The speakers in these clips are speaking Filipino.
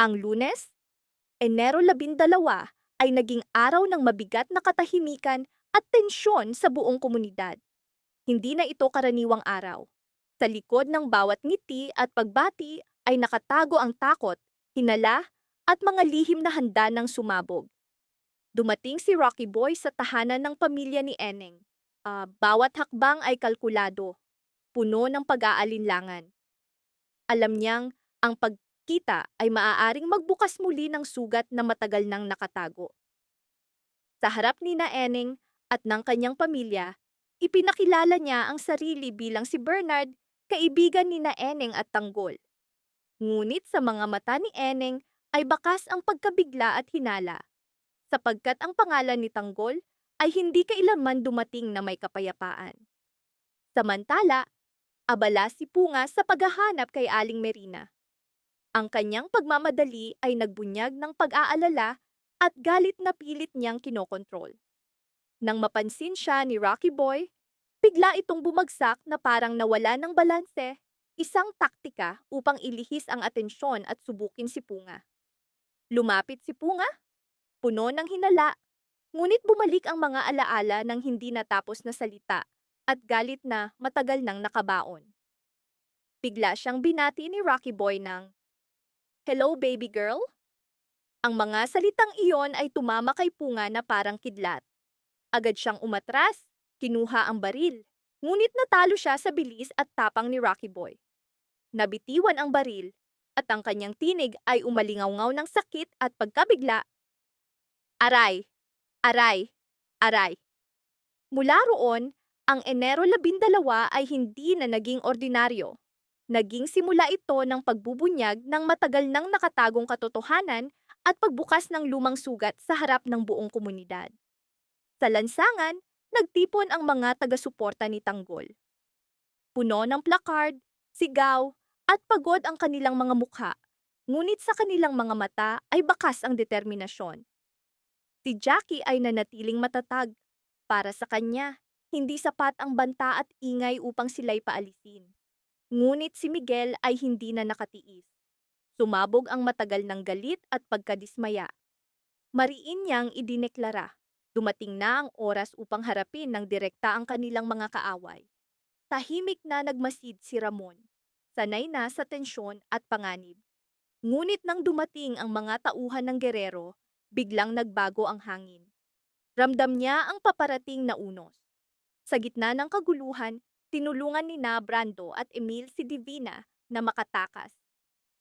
Ang Lunes, Enero 12, ay naging araw ng mabigat na katahimikan at tensyon sa buong komunidad. Hindi na ito karaniwang araw. Sa likod ng bawat ngiti at pagbati ay nakatago ang takot, hinala, at mga lihim na handa ng sumabog. Dumating si Rocky Boy sa tahanan ng pamilya ni Eneng. Bawat hakbang ay kalkulado, puno ng pag-aalinlangan. Alam niyang ang pagkita ay maaaring magbukas muli ng sugat na matagal nang nakatago. Sa harap ni na Eneng at ng kanyang pamilya, ipinakilala niya ang sarili bilang si Bernard, kaibigan ni na Eneng at Tanggol. Ngunit sa mga mata ni Eneng ay bakas ang pagkabigla at hinala, sapagkat ang pangalan ni Tanggol ay hindi kailanman dumating na may kapayapaan. Samantala, abala si Punga sa paghahanap kay Aling Merina. Ang kanyang pagmamadali ay nagbunyag ng pag-aalala at galit na pilit niyang kinokontrol. Nang mapansin siya ni Rocky Boy, bigla itong bumagsak na parang nawala ng balanse, isang taktika upang ilihis ang atensyon at subukin si Punga. Lumapit si Punga, puno ng hinala, ngunit bumalik ang mga alaala ng hindi natapos na salita at galit na matagal nang nakabaon. Bigla siyang binati ni Rocky Boy ng, "Hello, baby girl?" Ang mga salitang iyon ay tumama kay Punga na parang kidlat. Agad siyang umatras, kinuha ang baril, ngunit natalo siya sa bilis at tapang ni Rocky Boy. Nabitiwan ang baril, at ang kanyang tinig ay umalingawngaw ng sakit at pagkabigla. Aray! Aray! Aray! Mula roon, ang Enero 12 ay hindi na naging ordinaryo. Naging simula ito ng pagbubunyag ng matagal nang nakatagong katotohanan at pagbukas ng lumang sugat sa harap ng buong komunidad. Sa lansangan, nagtipon ang mga taga-suporta ni Tanggol. Puno ng plakard, sigaw, at pagod ang kanilang mga mukha, ngunit sa kanilang mga mata ay bakas ang determinasyon. Si Jackie ay nanatiling matatag. Para sa kanya, hindi sapat ang banta at ingay upang sila'y paalisin. Ngunit si Miguel ay hindi na nakatiis. Sumabog ang matagal ng galit at pagkadismaya. Mariin niyang idineklara, dumating na ang oras upang harapin ng direkta ang kanilang mga kaaway. Tahimik na nagmasid si Ramon, sanay na sa tensyon at panganib. Ngunit nang dumating ang mga tauhan ng gerero, biglang nagbago ang hangin. Ramdam niya ang paparating na unos. Sa gitna ng kaguluhan, tinulungan ni na Brando at Emil si Divina na makatakas.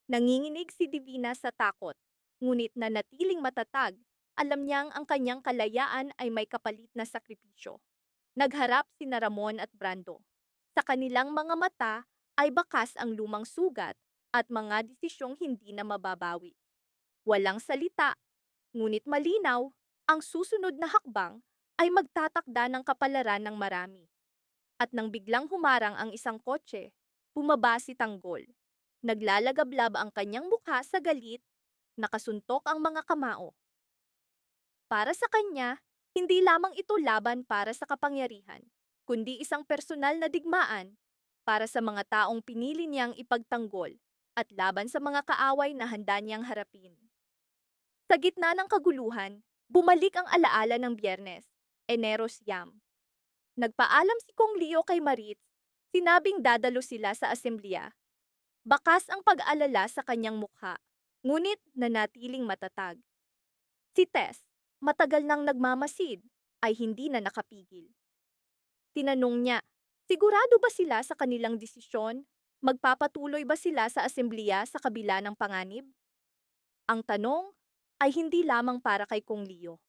Nanginginig si Divina sa takot, ngunit nanatiling matatag, alam niyang ang kanyang kalayaan ay may kapalit na sakripisyo. Nagharap sina Ramon at Brando. Sa kanilang mga mata ay bakas ang lumang sugat at mga desisyong hindi na mababawi. Walang salita, ngunit malinaw, ang susunod na hakbang ay magtatakda ng kapalaran ng marami. At nang biglang humarang ang isang kotse, bumaba si Tanggol. Naglalagablab ang kanyang mukha sa galit, nakasuntok ang mga kamao. Para sa kanya, hindi lamang ito laban para sa kapangyarihan, kundi isang personal na digmaan para sa mga taong pinili niyang ipagtanggol at laban sa mga kaaway na handa niyang harapin. Sa gitna ng kaguluhan, bumalik ang alaala ng Biyernes, Enero 9. Nagpaalam si Kong Leo kay Maritz, sinabing dadalo sila sa asemblea. Bakas ang pag-alala sa kanyang mukha, ngunit nanatiling matatag. Si Tess, matagal nang nagmamasid, ay hindi na nakapigil. Tinanong niya, sigurado ba sila sa kanilang desisyon? Magpapatuloy ba sila sa asemblea sa kabila ng panganib? Ang tanong ay hindi lamang para kay Kong Leo,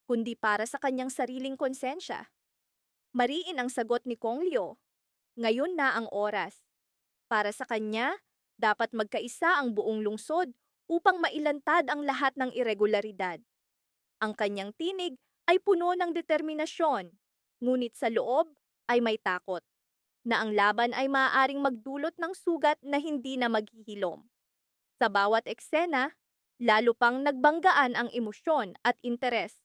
kundi para sa kanyang sariling konsensya. Mariin ang sagot ni Kong Leo, ngayon na ang oras. Para sa kanya, dapat magkaisa ang buong lungsod upang mailantad ang lahat ng irregularidad. Ang kanyang tinig ay puno ng determinasyon, ngunit sa loob ay may takot, na ang laban ay maaaring magdulot ng sugat na hindi na maghihilom. Sa bawat eksena, lalo pang nagbanggaan ang emosyon at interes.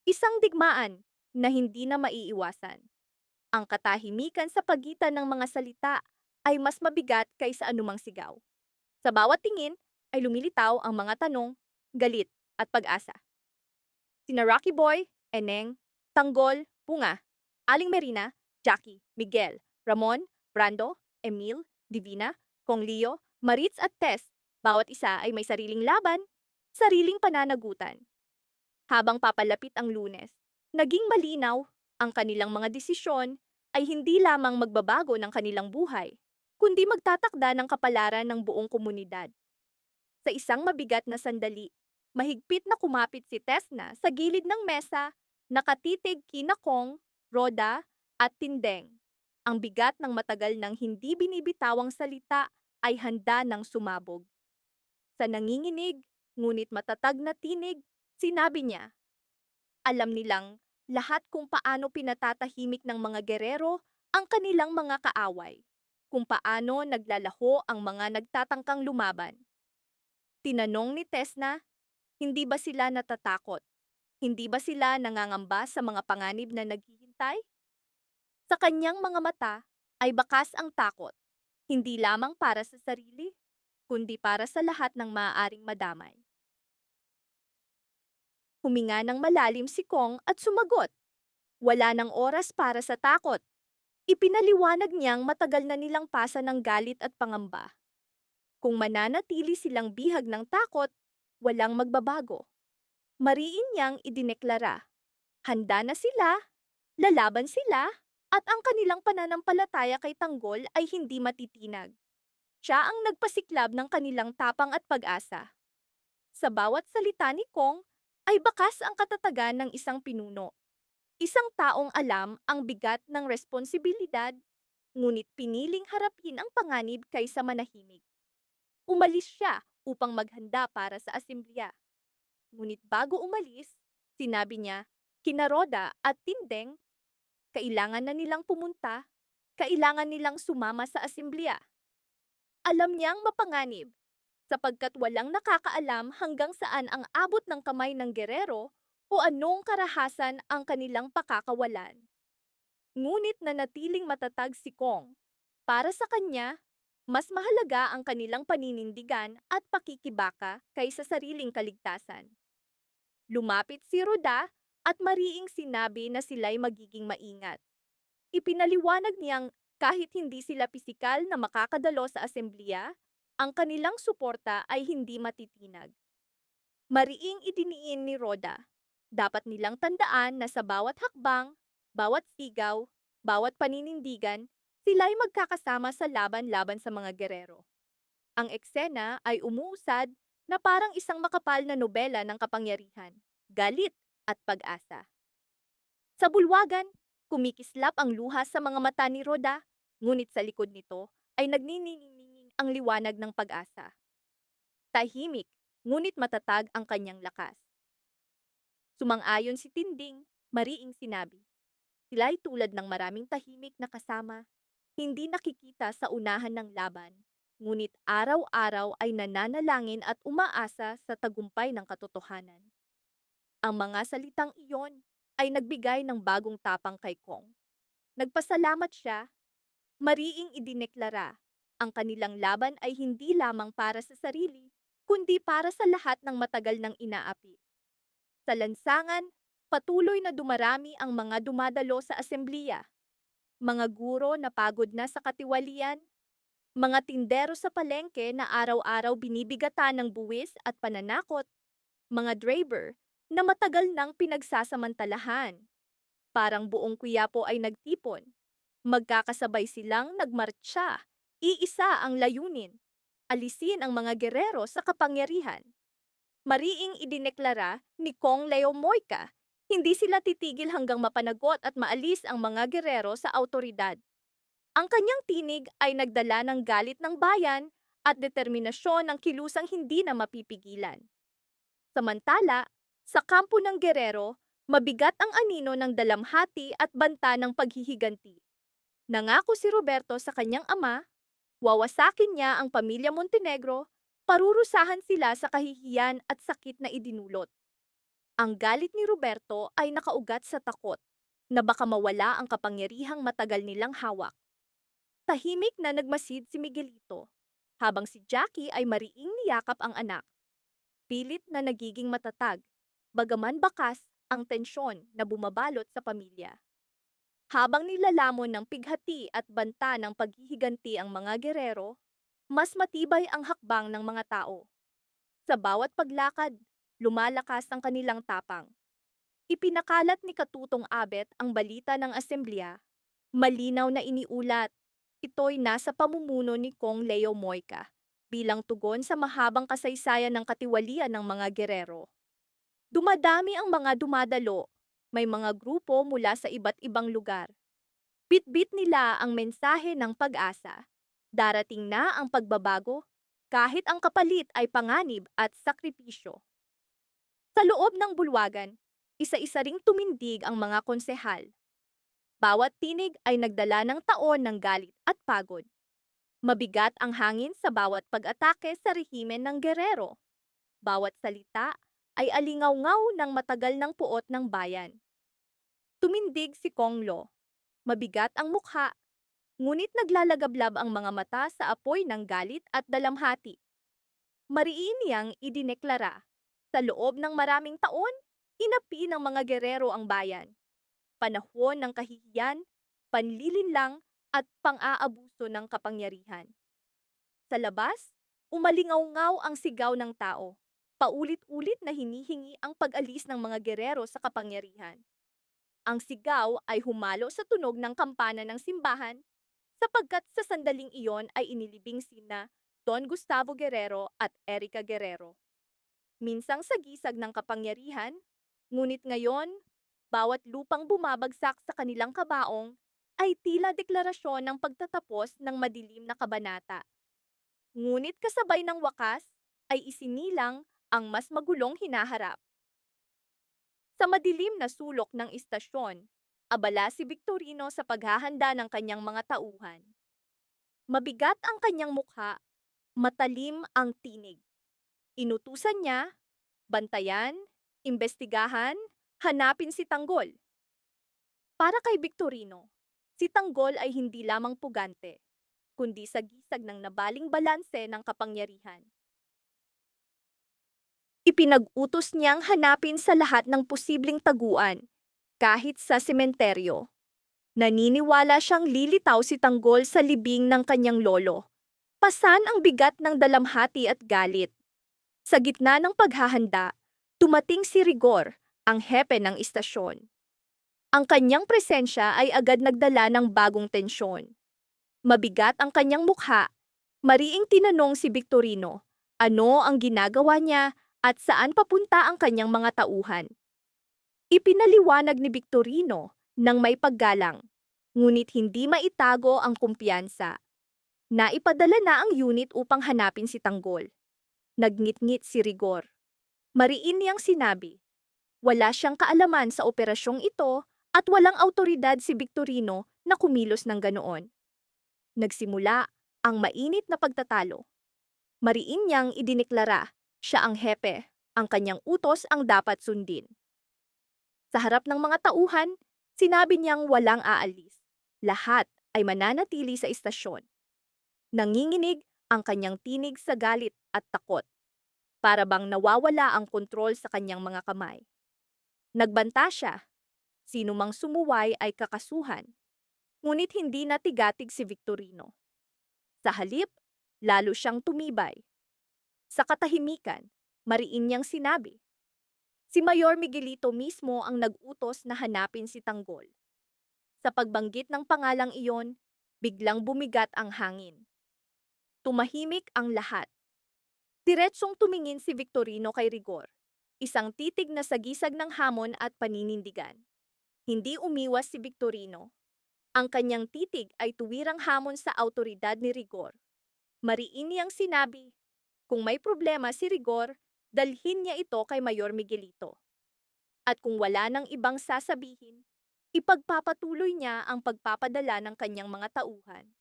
Isang digmaan na hindi na maiiwasan. Ang katahimikan sa pagitan ng mga salita ay mas mabigat kaysa anumang sigaw. Sa bawat tingin, ay lumilitaw ang mga tanong, galit at pag-asa. Sina Rocky Boy, Eneng, Tanggol, Punga, Aling Merina, Jackie, Miguel, Ramon, Brando, Emil, Divina, Kong Leo, Maritz at Tess, bawat isa ay may sariling laban, sariling pananagutan. Habang papalapit ang Lunes, naging malinaw ang kanilang mga desisyon ay hindi lamang magbabago ng kanilang buhay, kundi magtatakda ng kapalaran ng buong komunidad. Sa isang mabigat na sandali, mahigpit na kumapit si Tesna sa gilid ng mesa, nakatitig kina Kong, Roda at Tindeng. Ang bigat ng matagal nang hindi binibitawang salita ay handa ng sumabog. Sa nanginginig, ngunit matatag na tinig, sinabi niya, alam nilang lahat kung paano pinatatahimik ng mga gerero ang kanilang mga kaaway, kung paano naglalaho ang mga nagtatangkang lumaban. Tinanong ni Tesna, hindi ba sila natatakot? Hindi ba sila nangangamba sa mga panganib na naghihintay? Sa kanyang mga mata ay bakas ang takot, hindi lamang para sa sarili, kundi para sa lahat ng maaaring madamay. Huminga ng malalim si Kong at sumagot. Wala nang oras para sa takot. Ipinaliwanag niyang matagal na nilang pasa ng galit at pangamba. Kung mananatili silang bihag ng takot, walang magbabago. Mariin niyang idineklara. Handa na sila, lalaban sila, at ang kanilang pananampalataya kay Tanggol ay hindi matitinag. Siya ang nagpasiklab ng kanilang tapang at pag-asa. Sa bawat salita ni Kong ay bakas ang katatagan ng isang pinuno. Isang taong alam ang bigat ng responsibilidad, ngunit piniling harapin ang panganib kaysa manahimik. Umalis siya upang maghanda para sa asemblea. Ngunit bago umalis, sinabi niya, kina Roda at Tindeng, kailangan na nilang pumunta, kailangan nilang sumama sa asemblea. Alam niyang mapanganib, sapagkat walang nakakaalam hanggang saan ang abot ng kamay ng gerero o anong karahasan ang kanilang pakakawalan. Ngunit nanatiling matatag si Kong. Para sa kanya, mas mahalaga ang kanilang paninindigan at pakikibaka kaysa sariling kaligtasan. Lumapit si Roda at mariing sinabi na sila'y magiging maingat. Ipinaliwanag niyang kahit hindi sila pisikal na makakadalo sa asemblea, ang kanilang suporta ay hindi matitinag. Mariing idiniin ni Roda, dapat nilang tandaan na sa bawat hakbang, bawat sigaw, bawat paninindigan, sila'y magkakasama sa laban-laban sa mga gerero. Ang eksena ay umuusad na parang isang makapal na nobela ng kapangyarihan, galit at pag-asa. Sa bulwagan, kumikislap ang luha sa mga mata ni Roda, ngunit sa likod nito ay nagniningning ang liwanag ng pag-asa. Tahimik, ngunit matatag ang kanyang lakas. Sumang-ayon si Tinding, mariing sinabi, sila'y tulad ng maraming tahimik na kasama, hindi nakikita sa unahan ng laban, ngunit araw-araw ay nananalangin at umaasa sa tagumpay ng katotohanan. Ang mga salitang iyon ay nagbigay ng bagong tapang kay Kong. Nagpasalamat siya, mariing idineklara, ang kanilang laban ay hindi lamang para sa sarili, kundi para sa lahat ng matagal nang inaapi. Sa lansangan, patuloy na dumarami ang mga dumadalo sa asemblea. Mga guro na pagod na sa katiwalian, mga tindero sa palengke na araw-araw binibigatan ng buwis at pananakot, mga driver na matagal nang pinagsasamantalahan. Parang buong Quiapo ay nagtipon. Magkakasabay silang nagmartsa. Iisa ang layunin, alisin ang mga gerero sa kapangyarihan. Mariing idineklara ni Kong Leo Moica, hindi sila titigil hanggang mapanagot at maalis ang mga gerero sa autoridad. Ang kanyang tinig ay nagdala ng galit ng bayan at determinasyon ng kilusang hindi na mapipigilan. Samantala, sa kampo ng gerero, mabigat ang anino ng dalamhati at banta ng paghihiganti. Nangako si Roberto sa kanyang ama, wawasakin niya ang pamilya Montenegro, parurusahan sila sa kahihiyan at sakit na idinulot. Ang galit ni Roberto ay nakaugat sa takot na baka mawala ang kapangyarihang matagal nilang hawak. Tahimik na nagmasid si Miguelito habang si Jackie ay mariing niyakap ang anak. Pilit na nagiging matatag, bagaman bakas ang tensyon na bumabalot sa pamilya. Habang nilalamon ng pighati at banta ng paghihiganti ang mga gerero, mas matibay ang hakbang ng mga tao. Sa bawat paglakad, lumalakas ang kanilang tapang. Ipinakalat ni Katutong Abet ang balita ng asemblea. Malinaw na iniulat, ito'y nasa pamumuno ni Kong Leo Moica bilang tugon sa mahabang kasaysayan ng katiwalian ng mga gerero. Dumadami ang mga dumadalo, may mga grupo mula sa iba't ibang lugar. Bitbit nila ang mensahe ng pag-asa. Darating na ang pagbabago, kahit ang kapalit ay panganib at sakripisyo. Sa loob ng bulwagan, isa-isa ring tumindig ang mga konsehal. Bawat tinig ay nagdala ng taon ng galit at pagod. Mabigat ang hangin sa bawat pag-atake sa rehimen ng gerero. Bawat salita ay alingaw-ngaw ng matagal ng puot ng bayan. Tumindig si Kong Lo. Mabigat ang mukha, ngunit naglalagablab ang mga mata sa apoy ng galit at dalamhati. Mariin niyang idineklara, sa loob ng maraming taon, inapi ng mga gerero ang bayan. Panahon ng kahihiyan, panlilinlang at pang-aabuso ng kapangyarihan. Sa labas, umalingaw-ngaw ang sigaw ng tao. Paulit-ulit na hinihingi ang pag-alis ng mga gerero sa kapangyarihan. Ang sigaw ay humalo sa tunog ng kampana ng simbahan sapagkat sa sandaling iyon ay inilibing sina Don Gustavo Guerrero at Erica Guerrero. Minsang sa gisag ng kapangyarihan, ngunit ngayon, bawat lupang bumabagsak sa kanilang kabaong ay tila deklarasyon ng pagtatapos ng madilim na kabanata. Ngunit kasabay ng wakas ay isinilang ang mas magulong hinaharap. Sa madilim na sulok ng istasyon, abala si Victorino sa paghahanda ng kanyang mga tauhan. Mabigat ang kanyang mukha, matalim ang tinig. Inutusan niya, bantayan, imbestigahan, hanapin si Tanggol. Para kay Victorino, si Tanggol ay hindi lamang pugante, kundi sagisag ng nabaling balanse ng kapangyarihan. Ipinag-utos niyang hanapin sa lahat ng posibleng taguan, kahit sa sementeryo. Naniniwala siyang lilitaw si Tanggol sa libing ng kanyang lolo. Pasan ang bigat ng dalamhati at galit. Sa gitna ng paghahanda, tumating si Rigor, ang hepe ng istasyon. Ang kanyang presensya ay agad nagdala ng bagong tensyon. Mabigat ang kanyang mukha, mariing tinanong si Victorino, ano ang ginagawa niya at saan papunta ang kanyang mga tauhan. Ipinaliwanag ni Victorino nang may paggalang, ngunit hindi maitago ang kumpiyansa. Naipadala na ang unit upang hanapin si Tanggol. Nagngit-ngit si Rigor. Mariin niyang sinabi, wala siyang kaalaman sa operasyong ito at walang autoridad si Victorino na kumilos ng ganoon. Nagsimula ang mainit na pagtatalo. Mariin niyang idineklara, siya ang hepe, ang kanyang utos ang dapat sundin. Sa harap ng mga tauhan, sinabi niyang walang aalis. Lahat ay mananatili sa istasyon. Nanginginig ang kanyang tinig sa galit at takot. Para bang nawawala ang kontrol sa kanyang mga kamay. Nagbanta siya. Sino mang sumuway ay kakasuhan. Ngunit hindi natigatig si Victorino. Sa halip, lalo siyang tumibay. Sa katahimikan, mariin niyang sinabi, si Mayor Miguelito mismo ang nag-utos na hanapin si Tanggol. Sa pagbanggit ng pangalang iyon, biglang bumigat ang hangin. Tumahimik ang lahat. Diretsong tumingin si Victorino kay Rigor, isang titig na sagisag ng hamon at paninindigan. Hindi umiwas si Victorino. Ang kanyang titig ay tuwirang hamon sa autoridad ni Rigor. Mariin niyang sinabi, kung may problema si Rigor, dalhin niya ito kay Mayor Miguelito. At kung wala nang ibang sasabihin, ipagpapatuloy niya ang pagpapadala ng kanyang mga tauhan.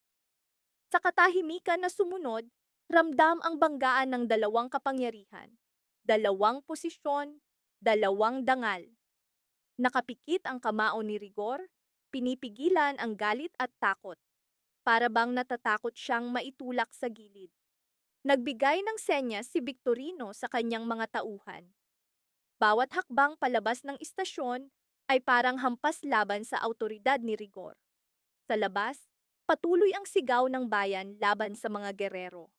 Sa katahimikan na sumunod, ramdam ang banggaan ng dalawang kapangyarihan, dalawang posisyon, dalawang dangal. Nakapikit ang kamao ni Rigor, pinipigilan ang galit at takot. Para bang natatakot siyang maitulak sa gilid. Nagbigay ng senyas si Victorino sa kanyang mga tauhan. Bawat hakbang palabas ng istasyon ay parang hampas laban sa autoridad ni Rigor. Sa labas, patuloy ang sigaw ng bayan laban sa mga gerero.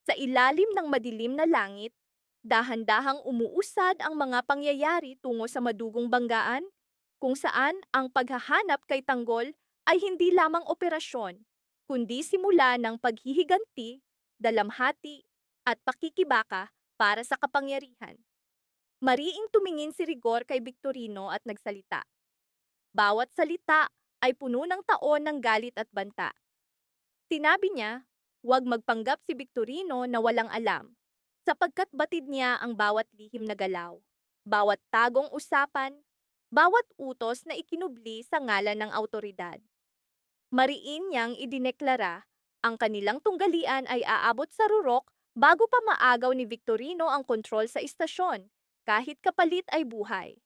Sa ilalim ng madilim na langit, dahan-dahang umuusad ang mga pangyayari tungo sa madugong banggaan, kung saan ang paghahanap kay Tanggol ay hindi lamang operasyon, kundi simula ng paghihiganti, dalamhati, at pakikibaka para sa kapangyarihan. Mariing tumingin si Rigor kay Victorino at nagsalita. Bawat salita ay puno ng taon ng galit at banta. Sinabi niya, huwag magpanggap si Victorino na walang alam, sapagkat batid niya ang bawat lihim na galaw, bawat tagong usapan, bawat utos na ikinubli sa ngalan ng autoridad. Mariin niyang idineklara, ang kanilang tunggalian ay aabot sa rurok bago pa maagaw ni Victorino ang kontrol sa istasyon, kahit kapalit ay buhay.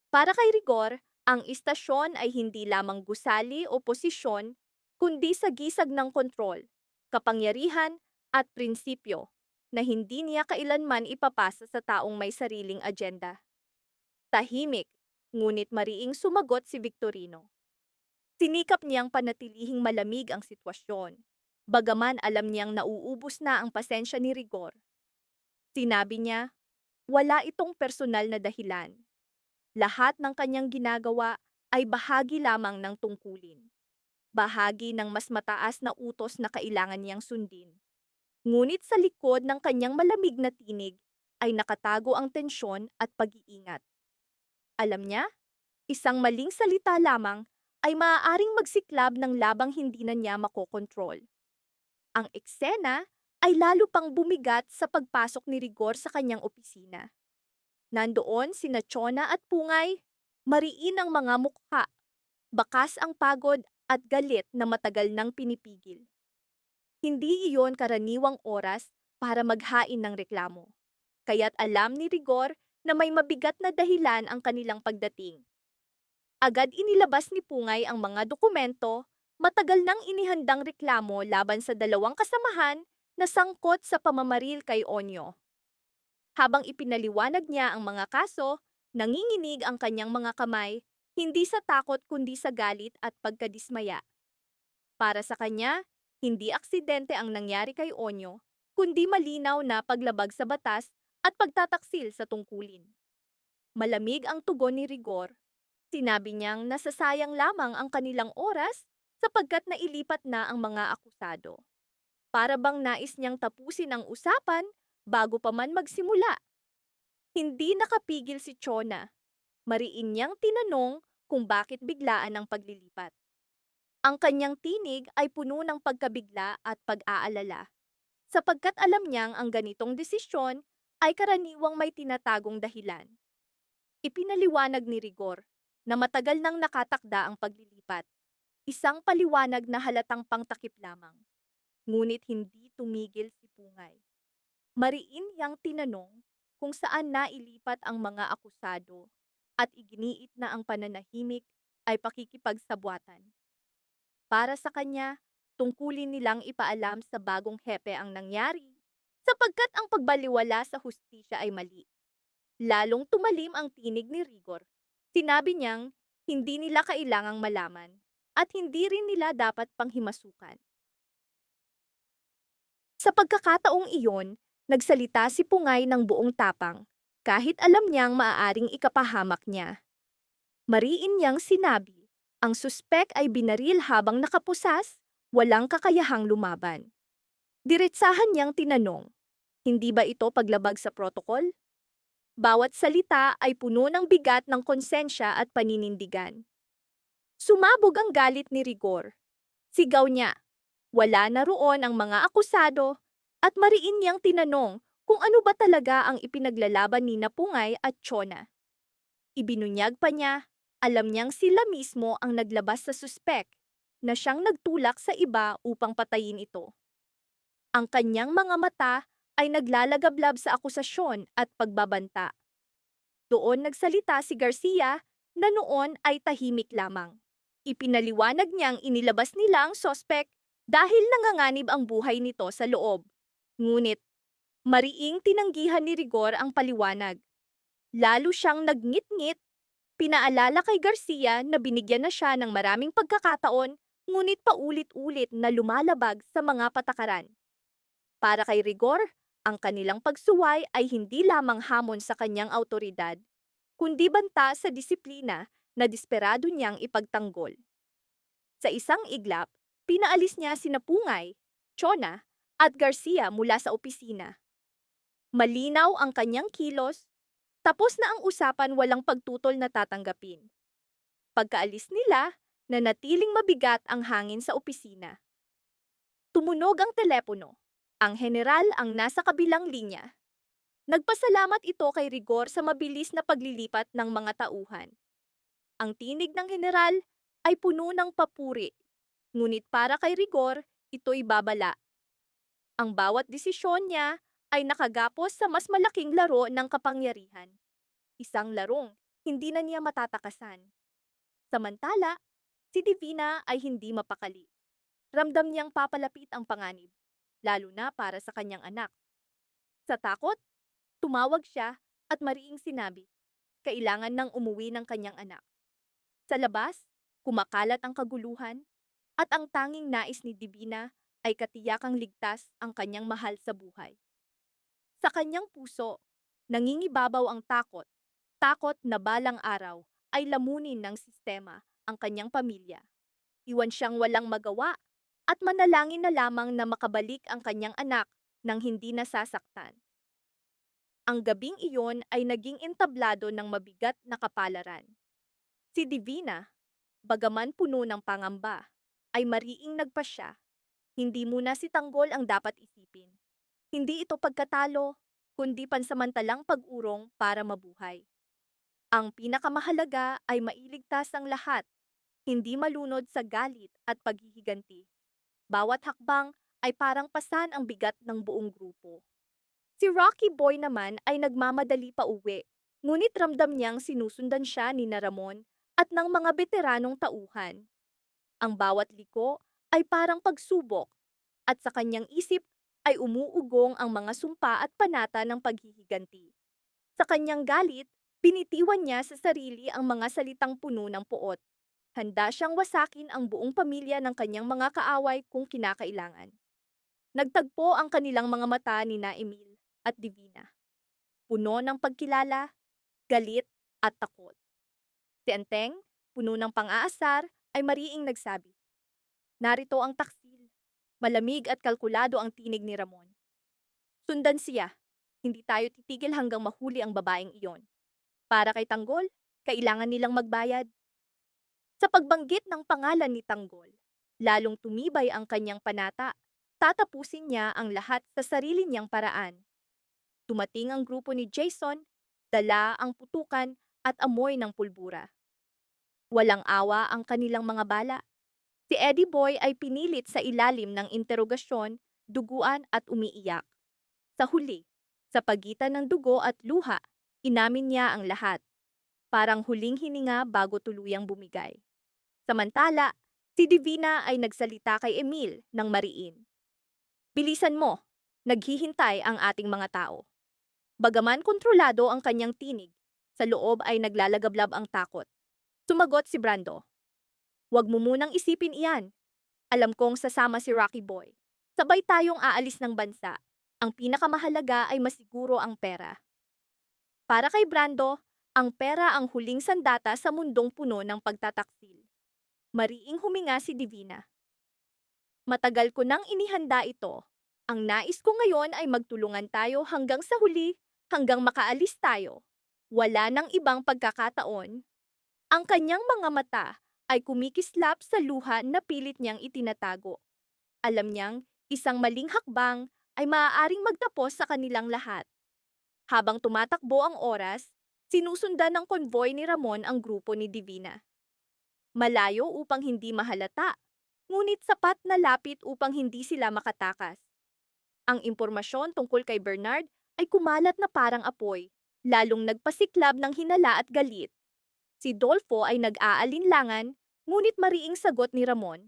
Para kay Rigor, ang istasyon ay hindi lamang gusali o posisyon, kundi sagisag ng kontrol, kapangyarihan at prinsipyo na hindi niya kailanman ipapasa sa taong may sariling agenda. Tahimik, ngunit mariing sumagot si Victorino. Sinikap niyang panatilihing malamig ang sitwasyon, bagaman alam niyang nauubos na ang pasensya ni Rigor. Sinabi niya, wala itong personal na dahilan. Lahat ng kanyang ginagawa ay bahagi lamang ng tungkulin. Bahagi ng mas mataas na utos na kailangan niyang sundin. Ngunit sa likod ng kanyang malamig na tinig ay nakatago ang tensyon at pag-iingat. Alam niya, isang maling salita lamang ay maaaring magsiklab ng labang hindi na niya makokontrol. Ang eksena ay lalo pang bumigat sa pagpasok ni Rigor sa kanyang opisina. Nandoon sina Chona at Pungay, mariin ang mga mukha, bakas ang pagod at galit na matagal nang pinipigil. Hindi iyon karaniwang oras para maghain ng reklamo. Kaya't alam ni Rigor na may mabigat na dahilan ang kanilang pagdating. Agad inilabas ni Pungay ang mga dokumento, matagal nang inihandang reklamo laban sa dalawang kasamahan na sangkot sa pamamaril kay Onyo. Habang ipinaliwanag niya ang mga kaso, nanginginig ang kanyang mga kamay, hindi sa takot kundi sa galit at pagkadismaya. Para sa kanya, hindi aksidente ang nangyari kay Onyo, kundi malinaw na paglabag sa batas at pagtataksil sa tungkulin. Malamig ang tugon ni Rigor. Sinabi niyang nasasayang lamang ang kanilang oras sapagkat nailipat na ang mga akusado. Para bang nais niyang tapusin ang usapan bago pa man magsimula. Hindi nakapigil si Chona. Mariin niyang tinanong kung bakit biglaan ang paglilipat. Ang kanyang tinig ay puno ng pagkabigla at pag-aalala, sapagkat alam niyang ang ganitong desisyon ay karaniwang may tinatagong dahilan. Ipinaliwanag ni Rigor na matagal nang nakatakda ang paglilipat, isang paliwanag na halatang pangtakip lamang. Ngunit hindi tumigil si Pungay. Mariin niyang tinanong kung saan nailipat ang mga akusado at iginiit na ang pananahimik ay pakikipagsabwatan. Para sa kanya, tungkulin nilang ipaalam sa bagong hepe ang nangyari, sapagkat ang pagbaliwala sa hustisya ay mali. Lalong tumalim ang tinig ni Rigor. Sinabi niyang hindi nila kailangang malaman at hindi rin nila dapat panghimasukan. Sa pagkakataong iyon, nagsalita si Pungay ng buong tapang, kahit alam niyang maaaring ikapahamak niya. Mariin niyang sinabi, ang suspek ay binaril habang nakapusas, walang kakayahang lumaban. Diretsahan niyang tinanong, hindi ba ito paglabag sa protokol? Bawat salita ay puno ng bigat ng konsensya at paninindigan. Sumabog ang galit ni Rigor. Sigaw niya, wala na roon ang mga akusado at mariin niyang tinanong kung ano ba talaga ang ipinaglalaban ni Pungay at Chona. Ibinunyag pa niya, alam niyang sila mismo ang naglabas sa suspek na siyang nagtulak sa iba upang patayin ito. Ang kanyang mga mata ay naglalagablab sa akusasyon at pagbabanta. Doon nagsalita si Garcia na noon ay tahimik lamang. Ipinaliwanag niyang inilabas nila ang sospek dahil nanganganib ang buhay nito sa loob. Ngunit, mariing tinanggihan ni Rigor ang paliwanag. Lalo siyang nagngit-ngit, pinaalala kay Garcia na binigyan na siya ng maraming pagkakataon, ngunit paulit-ulit na lumalabag sa mga patakaran. Para kay Rigor, ang kanilang pagsuway ay hindi lamang hamon sa kanyang autoridad, kundi banta sa disiplina na desperado niyang ipagtanggol. Sa isang iglap, pinaalis niya sina Pungay, Chona, at Garcia mula sa opisina. Malinaw ang kanyang kilos, tapos na ang usapan, walang pagtutol na tatanggapin. Pagkaalis nila, nanatiling mabigat ang hangin sa opisina. Tumunog ang telepono. Ang general ang nasa kabilang linya. Nagpasalamat ito kay Rigor sa mabilis na paglilipat ng mga tauhan. Ang tinig ng general ay puno ng papuri, ngunit para kay Rigor, ito'y babala. Ang bawat desisyon niya ay nakagapos sa mas malaking laro ng kapangyarihan. Isang larong hindi na niya matatakasan. Samantala, si Divina ay hindi mapakali. Ramdam niyang papalapit ang panganib, lalo na para sa kanyang anak. Sa takot, tumawag siya at mariing sinabi, kailangan nang umuwi ng kanyang anak. Sa labas, kumakalat ang kaguluhan at ang tanging nais ni Divina ay katiyakang ligtas ang kanyang mahal sa buhay. Sa kanyang puso, nangingibabaw ang takot, takot na balang araw ay lamunin ng sistema ang kanyang pamilya. Iwan siyang walang magawa at manalangin na lamang na makabalik ang kanyang anak nang hindi nasasaktan. Ang gabing iyon ay naging entablado ng mabigat na kapalaran. Si Divina, bagaman puno ng pangamba, ay mariing nagpasya. Hindi muna si Tanggol ang dapat isipin. Hindi ito pagkatalo, kundi pansamantalang pag-urong para mabuhay. Ang pinakamahalaga ay mailigtas ang lahat, hindi malunod sa galit at paghihiganti. Bawat hakbang ay parang pasan ang bigat ng buong grupo. Si Rocky Boy naman ay nagmamadali pa uwi, ngunit ramdam niyang sinusundan siya ni Ramon at ng mga veteranong tauhan. Ang bawat liko ay parang pagsubok, at sa kanyang isip ay umuugong ang mga sumpa at panata ng paghihiganti. Sa kanyang galit, binitiwan niya sa sarili ang mga salitang puno ng puot. Handa siyang wasakin ang buong pamilya ng kanyang mga kaaway kung kinakailangan. Nagtagpo ang kanilang mga mata ni na Emil at Divina. Puno ng pagkilala, galit at takot. Si Enteng, puno ng pang-aasar, ay mariing nagsabi, narito ang taksil. Malamig at kalkulado ang tinig ni Ramon. Sundan siya. Hindi tayo titigil hanggang mahuli ang babaeng iyon. Para kay Tanggol, kailangan nilang magbayad. Sa pagbanggit ng pangalan ni Tanggol, lalong tumibay ang kanyang panata. Tatapusin niya ang lahat sa sarili niyang paraan. Tumating ang grupo ni Jason, dala ang putukan at amoy ng pulbura. Walang awa ang kanilang mga bala. Si Eddie Boy ay pinilit sa ilalim ng interogasyon, duguan at umiiyak. Sa huli, sa pagitan ng dugo at luha, inamin niya ang lahat. Parang huling hininga bago tuluyang bumigay. Samantala, si Divina ay nagsalita kay Emil ng mariin. Bilisan mo, naghihintay ang ating mga tao. Bagaman kontrolado ang kanyang tinig, sa loob ay naglalagablab ang takot. Sumagot si Brando. Huwag mo munang isipin iyan. Alam kong sasama si Rocky Boy. Sabay tayong aalis ng bansa. Ang pinakamahalaga ay masiguro ang pera. Para kay Brando, ang pera ang huling sandata sa mundong puno ng pagtataksil. Mariing huminga si Divina. Matagal ko nang inihanda ito. Ang nais ko ngayon ay magtulungan tayo hanggang sa huli, hanggang makaalis tayo. Wala nang ibang pagkakataon. Ang kanyang mga mata ay kumikislap sa luha na pilit niyang itinatago. Alam niyang isang maling hakbang ay maaaring magtapos sa kanilang lahat. Habang tumatakbo ang oras, sinusundan ng konvoy ni Ramon ang grupo ni Divina. Malayo upang hindi mahalata, ngunit sapat na lapit upang hindi sila makatakas. Ang impormasyon tungkol kay Bernard ay kumalat na parang apoy, lalong nagpasiklab ng hinala at galit. Si Dolfo ay nag-aalinlangan, ngunit mariing sagot ni Ramon.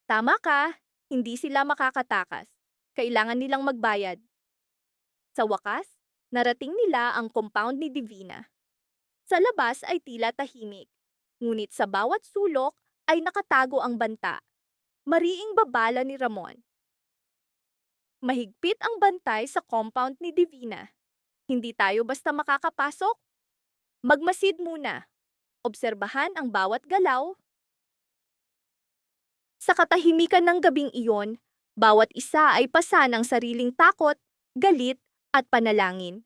Tama ka, hindi sila makakatakas. kailangan nilang magbayad. Sa wakas, narating nila ang compound ni Divina. Sa labas ay tila tahimik, ngunit sa bawat sulok ay nakatago ang banta. Mariing babala ni Ramon. Mahigpit ang bantay sa compound ni Divina. Hindi tayo basta makakapasok. Magmasid muna. Obserbahan ang bawat galaw. Sa katahimikan ng gabing iyon, bawat isa ay pasa ng sariling takot, galit, at panalangin.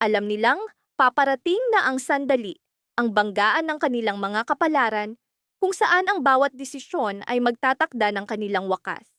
Alam nilang paparating na ang sandali, ang banggaan ng kanilang mga kapalaran, kung saan ang bawat desisyon ay magtatakda ng kanilang wakas.